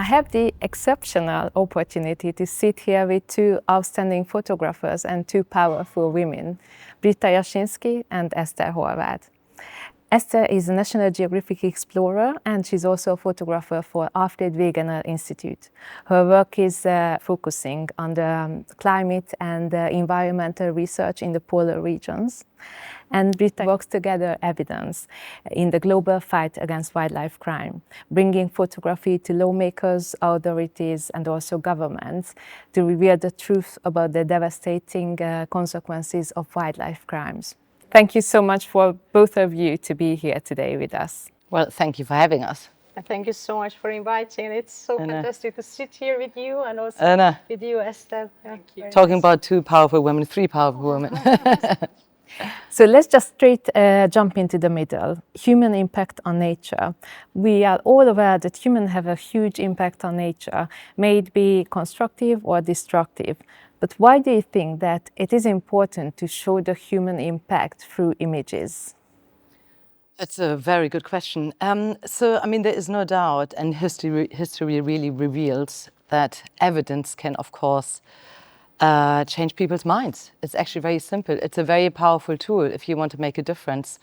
have the exceptional opportunity to sit here with two outstanding photographers and two powerful women, Britta Jaschinski and Esther Horvath. Esther is a National Geographic Explorer and she's also a photographer for Alfred Wegener Institute. Her work is focusing on the climate and environmental research in the polar regions. And Britta works to gather evidence in the global fight against wildlife crime, bringing photography to lawmakers, authorities, and also governments to reveal the truth about the devastating consequences of wildlife crimes. Thank you so much for both of you to be here today with us. Well, thank you for having us. And thank you so much for inviting. It's so fantastic to sit here with you and also with you, Esther. Thank you. Talking about two powerful women, three powerful women. So let's just straight jump into the middle. Human impact on nature. We are all aware that humans have a huge impact on nature, may it be constructive or destructive. But why do you think that it is important to show the human impact through images? That's a very good question. There is no doubt, and history really reveals that evidence can, of course, change people's minds. It's actually very simple. It's a very powerful tool if you want to make a difference.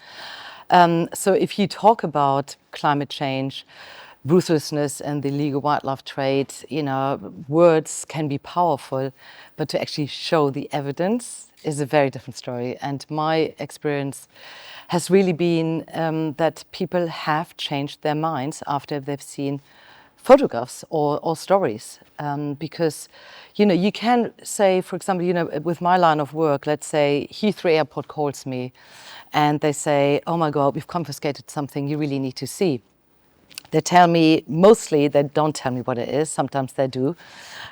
So if you talk about climate change, ruthlessness and the illegal wildlife trade, words can be powerful, but to actually show the evidence is a very different story. And my experience has really been that people have changed their minds after they've seen photographs or stories. Because, you can say, for example, with my line of work, let's say Heathrow Airport calls me and they say, oh my God, we've confiscated something you really need to see. They tell me, mostly they don't tell me what it is, sometimes they do.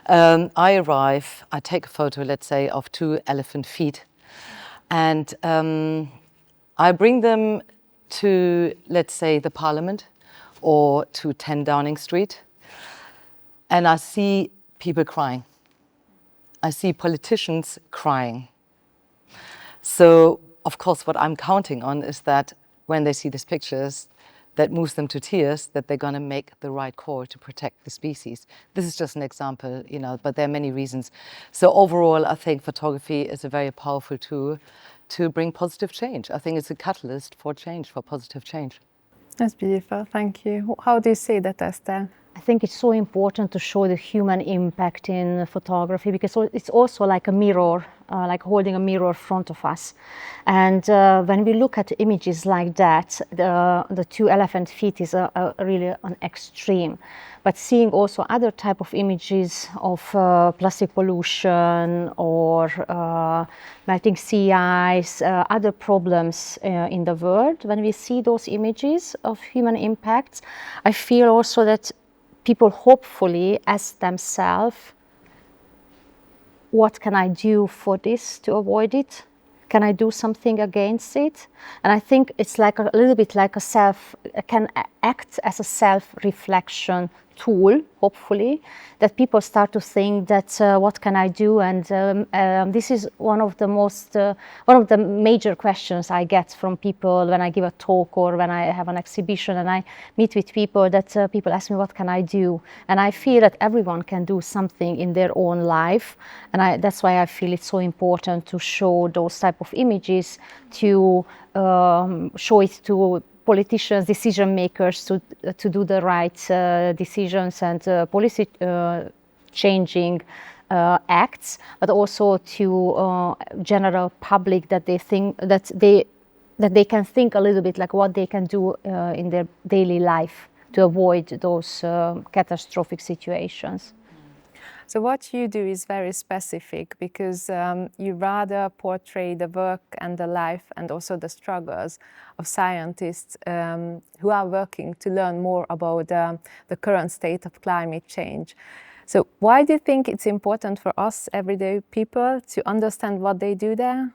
I arrive, I take a photo, let's say, of 2 elephant feet, and I bring them to, let's say, the Parliament or to 10 Downing Street, and I see people crying. I see politicians crying. So, of course, what I'm counting on is that when they see these pictures, that moves them to tears, that they're going to make the right call to protect the species. This is just an example, but there are many reasons. So overall, I think photography is a very powerful tool to bring positive change. I think it's a catalyst for change, for positive change. That's beautiful, thank you. How do you see that, Esther? I think it's so important to show the human impact in photography because it's also like a mirror, like holding a mirror in front of us. And when we look at images like that, the 2 elephant feet is really an extreme. But seeing also other type of images of plastic pollution or melting sea ice, other problems in the world, when we see those images of human impacts, I feel also that people hopefully ask themselves, what can I do for this to avoid it? Can I do something against it? And I think it's like a little bit like can act as a self-reflection tool, hopefully, that people start to think that what can I do? And this is one of the major questions I get from people when I give a talk or when I have an exhibition and I meet with people, that people ask me, what can I do? And I feel that everyone can do something in their own life. And that's why I feel it's so important to show those type of images, to show it to politicians, decision makers to do the right decisions and policy changing acts, but also to general public that they think that they can think a little bit like what they can do in their daily life to avoid those catastrophic situations. So what you do is very specific because you rather portray the work and the life and also the struggles of scientists who are working to learn more about the current state of climate change. So why do you think it's important for us everyday people to understand what they do there?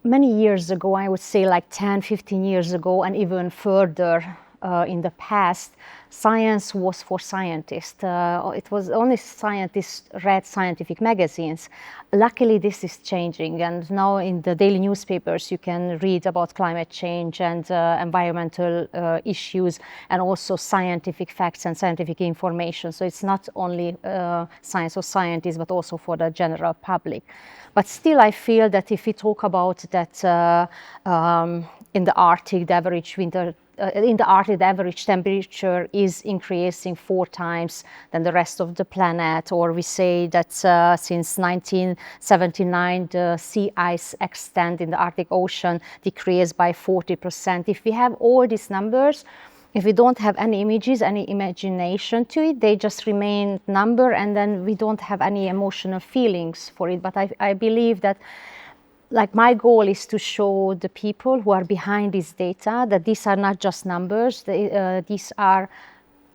Many years ago, I would say like 10, 15 years ago and even further, in the past, science was for scientists. It was only scientists read scientific magazines. Luckily, this is changing, and now in the daily newspapers you can read about climate change and environmental issues, and also scientific facts and scientific information. So it's not only science or scientists, but also for the general public. But still, I feel that if we talk about that in the Arctic, the average temperature is increasing 4 times than the rest of the planet, or we say that since 1979 the sea ice extent in the Arctic Ocean decreased by 40%. If we have all these numbers, if we don't have any images, any imagination to it, they just remain number, and then we don't have any emotional feelings for it. But I believe that, like, my goal is to show the people who are behind this data that these are not just numbers. These are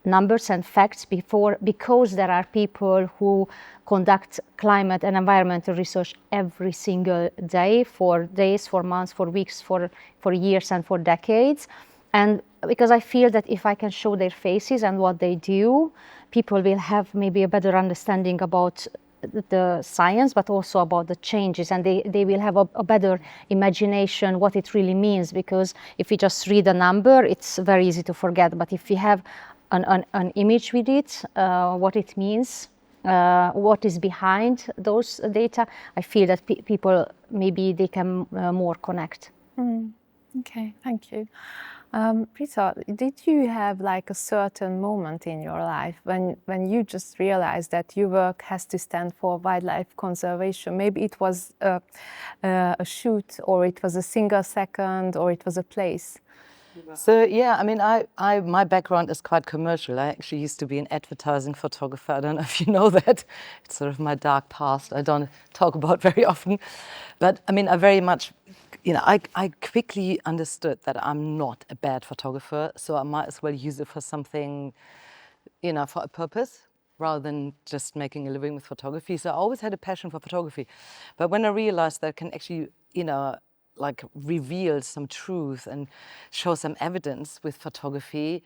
numbers and facts because there are people who conduct climate and environmental research every single day, for days, for months, for weeks, for years and for decades. And because I feel that if I can show their faces and what they do, people will have maybe a better understanding about the science, but also about the changes, and they will have a better imagination what it really means. Because if we just read a number, it's very easy to forget. But if we have an image with it, what it means, what is behind those data, I feel that people, maybe they can more connect. Okay, thank you. Britta, did you have like a certain moment in your life when you just realized that your work has to stand for wildlife conservation? Maybe it was a shoot, or it was a single second, or it was a place. So yeah, I mean, my background is quite commercial. I actually used to be an advertising photographer. I don't know if you know that. It's sort of my dark past. I don't talk about very often, but I mean, I very much, I quickly understood that I'm not a bad photographer, so I might as well use it for something, for a purpose, rather than just making a living with photography. So I always had a passion for photography. But when I realized that I can actually, like reveal some truth and show some evidence with photography,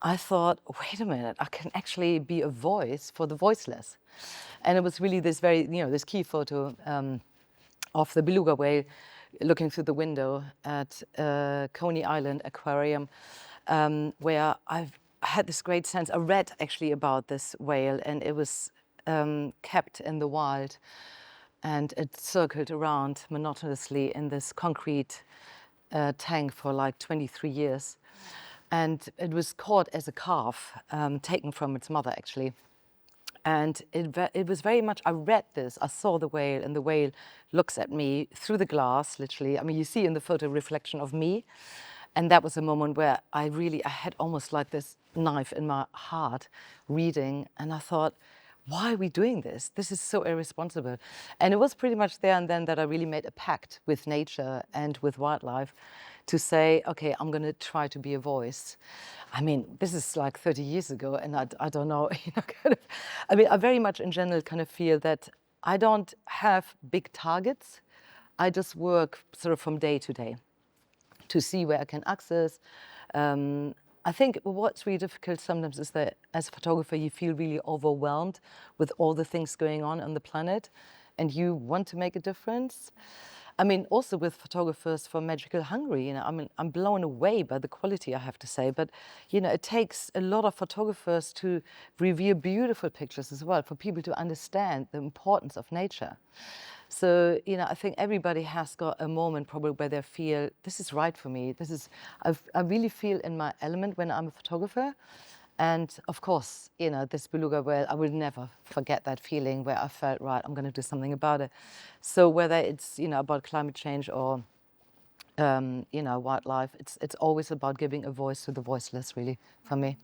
I thought, wait a minute, I can actually be a voice for the voiceless. And it was really this very, this key photo of the beluga whale looking through the window at Coney Island Aquarium, where I had this great sense. I read actually about this whale, and it was kept in the wild, and it circled around monotonously in this concrete tank for like 23 years. And it was caught as a calf, taken from its mother actually. And it was very much, I read this, I saw the whale, and the whale looks at me through the glass, literally. I mean, you see in the photo reflection of me. And that was a moment where I had almost like this knife in my heart reading. And I thought, why are we doing this? This is so irresponsible. And it was pretty much there and then that I really made a pact with nature and with wildlife to say, okay, I'm going to try to be a voice. I mean, this is like 30 years ago, and I don't know, I mean, I very much in general kind of feel that I don't have big targets. I just work sort of from day to day to see where I can access. I think what's really difficult sometimes is that as a photographer, you feel really overwhelmed with all the things going on the planet, and you want to make a difference. I mean, also with photographers for Magical Hungary, I mean, I'm blown away by the quality, I have to say, but, it takes a lot of photographers to reveal beautiful pictures as well, for people to understand the importance of nature. So, I think everybody has got a moment probably where they feel, this is right for me. I really feel in my element when I'm a photographer. And of course, this beluga whale, I will never forget that feeling where I felt, right, I'm going to do something about it. So whether it's, about climate change or, wildlife, it's always about giving a voice to the voiceless, really, for me.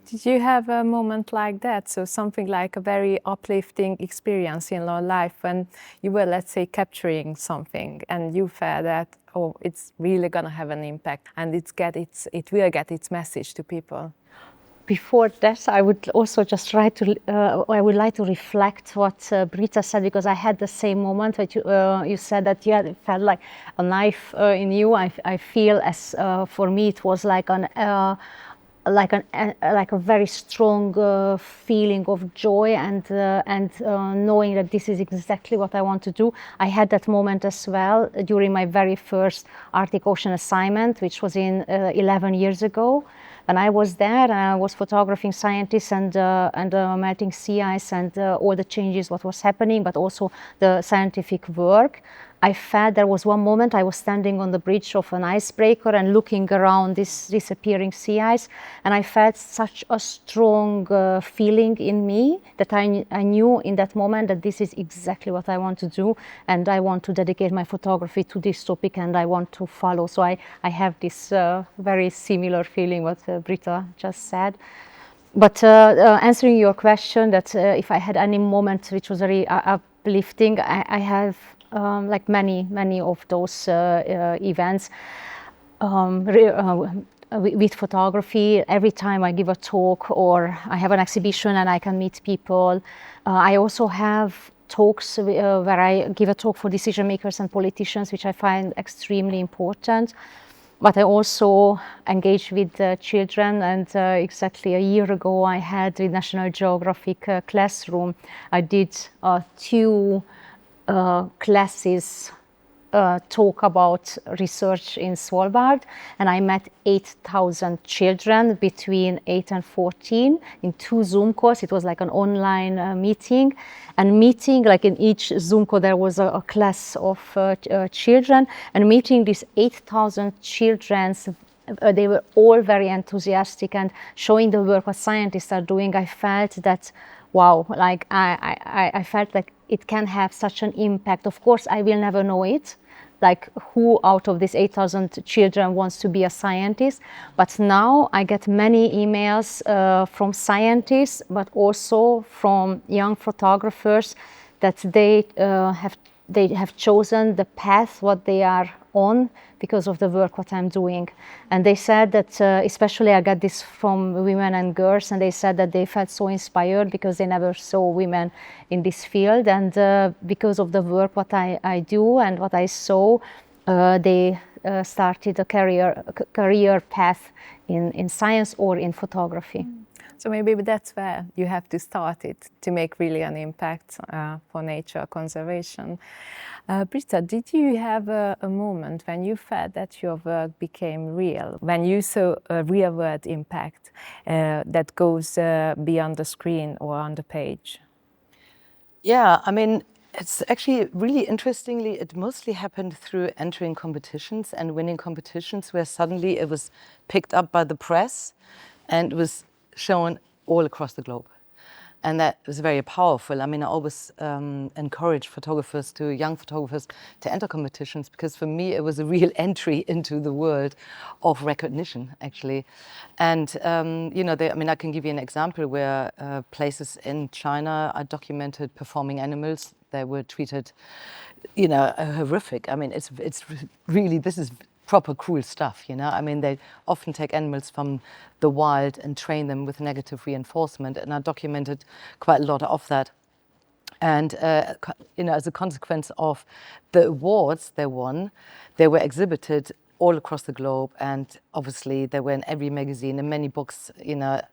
Did you have a moment like that? So something like a very uplifting experience in your life when you were, let's say, capturing something and you felt that, oh, it's really going to have an impact and it will get its message to people? before that, I would also just try to. I would like to reflect what Britta said, because I had the same moment that you said that it felt like a knife in you. I feel as for me it was like like a very strong feeling of joy and knowing that this is exactly what I want to do. I had that moment as well during my very first Arctic Ocean assignment, which was in 11 years ago. And I was there and I was photographing scientists and melting sea ice and all the changes what was happening, but also the scientific work. I felt there was one moment I was standing on the bridge of an icebreaker and looking around this disappearing sea ice, and I felt such a strong feeling in me that I knew in that moment that this is exactly what I want to do, and I want to dedicate my photography to this topic and I want to follow. So I have this very similar feeling what Britta just said. But answering your question, that if I had any moment which was very uplifting, I have like many of those events with photography. Every time I give a talk or I have an exhibition and I can meet people. I also have talks where I give a talk for decision makers and politicians, which I find extremely important. But I also engage with children, and exactly a year ago I had the National Geographic classroom. I did 2 classes talk about research in Svalbard, and I met 8,000 children between 8 and 14 in 2 Zoom calls. It was like an online meeting, and meeting, like in each Zoom call there was a class of children, and meeting these 8,000 children, they were all very enthusiastic and showing the work what scientists are doing. I felt that, wow, like I felt like it can have such an impact. Of course, I will never know it, like who out of these 8,000 children wants to be a scientist. But now I get many emails from scientists, but also from young photographers that they have chosen the path what they are on because of the work what I'm doing. And they said that, especially I got this from women and girls, and they said that they felt so inspired because they never saw women in this field. And because of the work what I do and what I saw, they started a career path in science or in photography. So maybe that's where you have to start it to make really an impact for nature conservation. Britta, did you have a moment when you felt that your work became real, when you saw a real world impact that goes beyond the screen or on the page? Yeah, I mean, it's actually really interestingly, it mostly happened through entering competitions and winning competitions where suddenly it was picked up by the press and it was shown all across the globe. And that was very powerful. I mean, I always encourage young photographers to enter competitions, because for me, it was a real entry into the world of recognition, actually. And, I can give you an example where places in China are documented performing animals. They were treated, horrific. I mean, it's really, this is proper cruel stuff, I mean, they often take animals from the wild and train them with negative reinforcement, and I documented quite a lot of that. And, as a consequence of the awards they won, they were exhibited all across the globe, and obviously they were in every magazine and many books,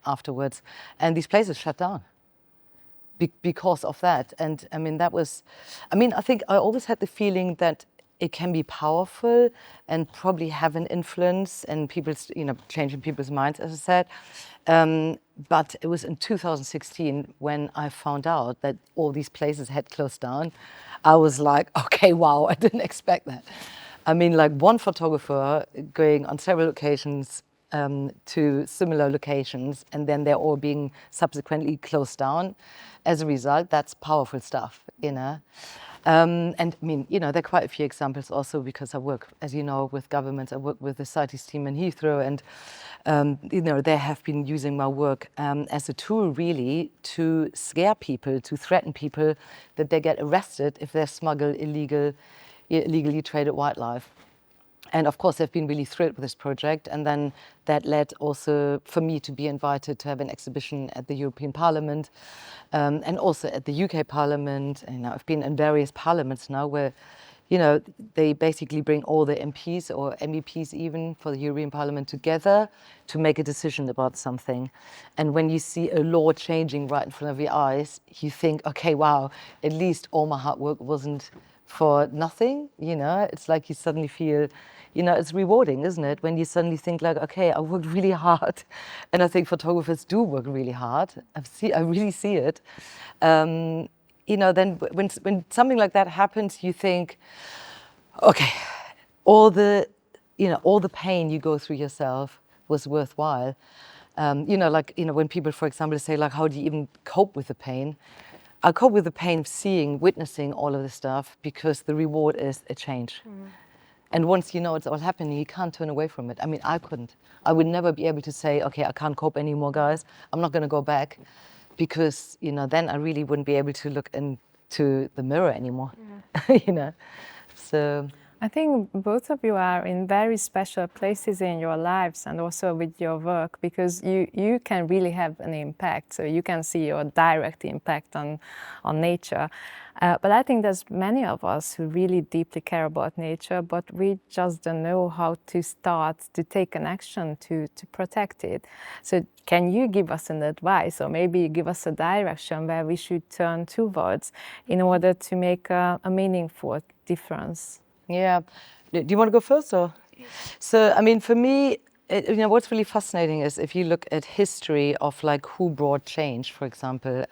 afterwards. And these places shut down because of that. And I mean, I think I always had the feeling that it can be powerful and probably have an influence in people's, changing people's minds, as I said. But it was in 2016 when I found out that all these places had closed down. I was like, okay, wow, I didn't expect that. I mean, like one photographer going on several occasions to similar locations, and then they're all being subsequently closed down. As a result, that's powerful stuff, And I mean, there are quite a few examples also, because I work, as you know, with governments. I work with the CITES team in Heathrow, and they have been using my work as a tool, really, to scare people, to threaten people that they get arrested if they smuggle illegally traded wildlife. And of course, they've been really thrilled with this project. And then that led also for me to be invited to have an exhibition at the European Parliament and also at the UK Parliament. And I've been in various parliaments now where, you know, they basically bring all the MPs or MEPs even for the European Parliament together to make a decision about something. And when you see a law changing right in front of your eyes, you think, okay, wow, at least all my hard work wasn't for nothing, you know. It's like you suddenly feel, you know, it's rewarding, isn't it? When you suddenly think like, okay, I worked really hard. And I think photographers do work really hard. I really see it. You know, then when something like that happens, you think, okay, all the pain you go through yourself was worthwhile. You know, like, you know, when people, for example, say like, how do you even cope with the pain? I cope with the pain of witnessing all of this stuff because the reward is a change. And once you know it's all happening, you can't turn away from it. I mean, I couldn't. I would never be able to say, okay, I can't cope anymore, guys. I'm not going to go back. Because, you know, then I really wouldn't be able to look into the mirror anymore, you know. So I think both of you are in very special places in your lives and also with your work, because you can really have an impact. So you can see your direct impact on nature. But I think there's many of us who really deeply care about nature, but we just don't know how to start to take an action to protect it. So can you give us an advice, or maybe give us a direction where we should turn towards in order to make a meaningful difference? Yeah. Do you want to go first? Or? So, I mean, for me, you know, what's really fascinating is if you look at history of like who brought change, for example,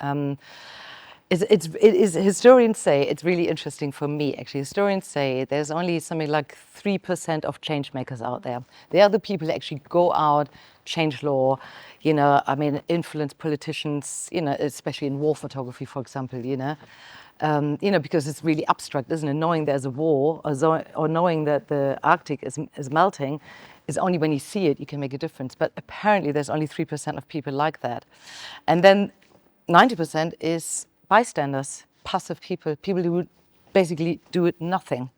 historians say, it's really interesting for me actually, historians say there's only something like 3% of change makers out there. They are the people that actually go out, change law, you know, I mean, influence politicians, you know, especially in war photography, for example, you know, because it's really abstract, isn't it? Knowing there's a war or knowing that the Arctic is melting is only when you see it, you can make a difference. But apparently there's only 3% of people like that. And then 90% is bystanders, passive people who basically do nothing.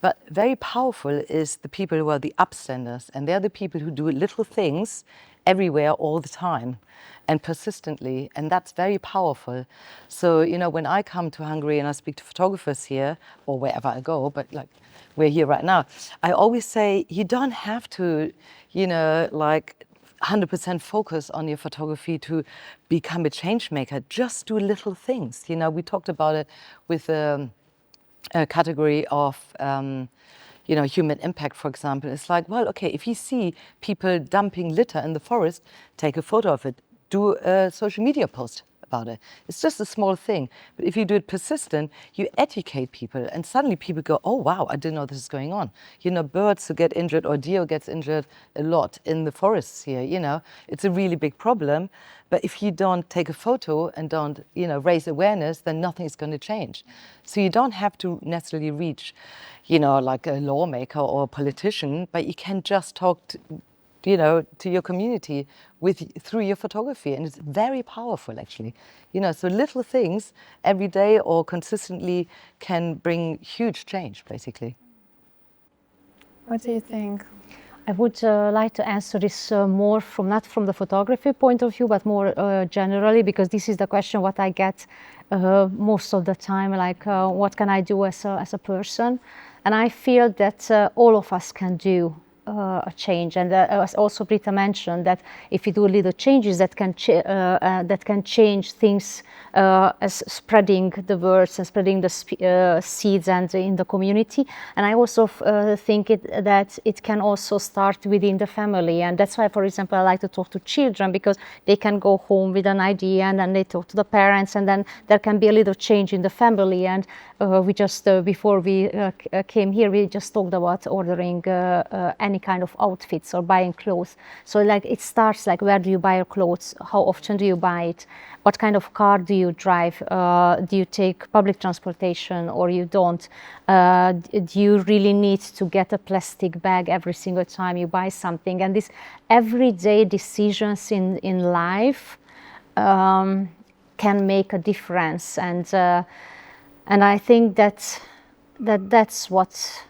But very powerful is the people who are the upstanders, and they're the people who do little things everywhere all the time and persistently, and that's very powerful. So, you know, when I come to Hungary and I speak to photographers here, or wherever I go, but like we're here right now, I always say, you don't have to, you know, like 100% focus on your photography to become a change maker. Just do little things. You know, we talked about it with a category of, you know, human impact, for example. It's like, well, okay, if you see people dumping litter in the forest, take a photo of it, do a social media post about it. It's just a small thing. But if you do it persistent, you educate people, and suddenly people go, oh, wow, I didn't know this is going on. You know, birds who get injured or deer gets injured a lot in the forests here, you know. It's a really big problem. But if you don't take a photo and don't, you know, raise awareness, then nothing is going to change. So you don't have to necessarily reach, you know, like a lawmaker or a politician, but you can just talk to, you know, to your community through your photography, and it's very powerful actually. You know, so little things every day or consistently can bring huge change basically. What do you think? I would like to answer this more from, not from the photography point of view, but more generally, because this is the question what I get most of the time, like what can I do as a person? And I feel that all of us can do a change, and as also Britta mentioned, that if you do little changes that can change things, as spreading the words and spreading the seeds and in the community. And I also think that it can also start within the family, and that's why, for example, I like to talk to children, because they can go home with an idea and then they talk to the parents, and then there can be a little change in the family. And we just before we came here, we just talked about ordering any kind of outfits or buying clothes. So like it starts like, where do you buy your clothes? How often do you buy it? What kind of car do you drive? Do you take public transportation or you don't? Do you really need to get a plastic bag every single time you buy something? And these everyday decisions in life can make a difference. And I think that's what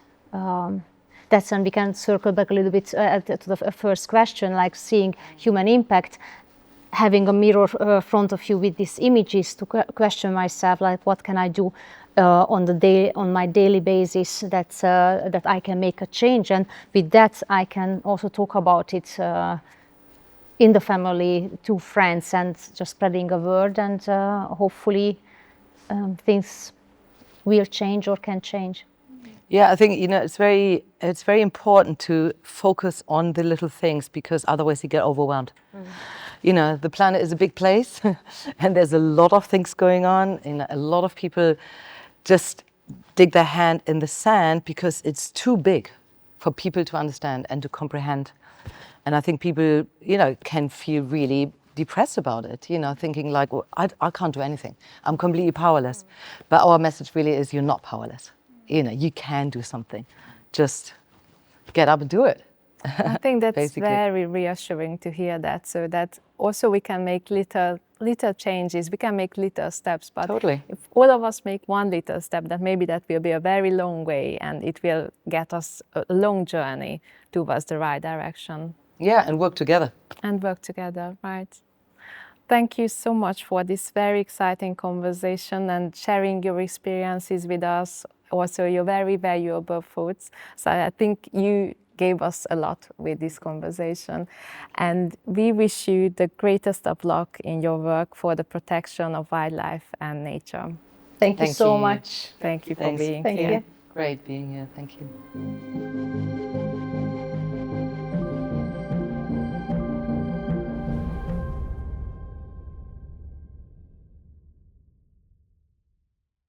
that's when we can circle back a little bit to the first question, like seeing human impact, having a mirror front of you with these images to question myself, like what can I do on my daily basis that I can make a change, and with that I can also talk about it in the family, to friends, and just spreading a word, and hopefully things will change or can change. Yeah, I think, you know, it's very important to focus on the little things, because otherwise you get overwhelmed. You know, the planet is a big place and there's a lot of things going on, and a lot of people just dig their hand in the sand because it's too big for people to understand and to comprehend. And I think people, you know, can feel really depressed about it, you know, thinking like, well, I can't do anything. I'm completely powerless. But our message really is, you're not powerless. You know, you can do something. Just get up and do it. I think that's very reassuring to hear that, so that also we can make little changes, we can make little steps, but totally. If all of us make one little step, that maybe that will be a very long way, and it will get us a long journey towards the right direction. Yeah, and work together. And work together, right. Thank you so much for this very exciting conversation and sharing your experiences with us, also your very valuable thoughts. So I think you gave us a lot with this conversation, and we wish you the greatest of luck in your work for the protection of wildlife and nature. Thank you so much. Thank you for being here. Thank you. Great being here. Thank you.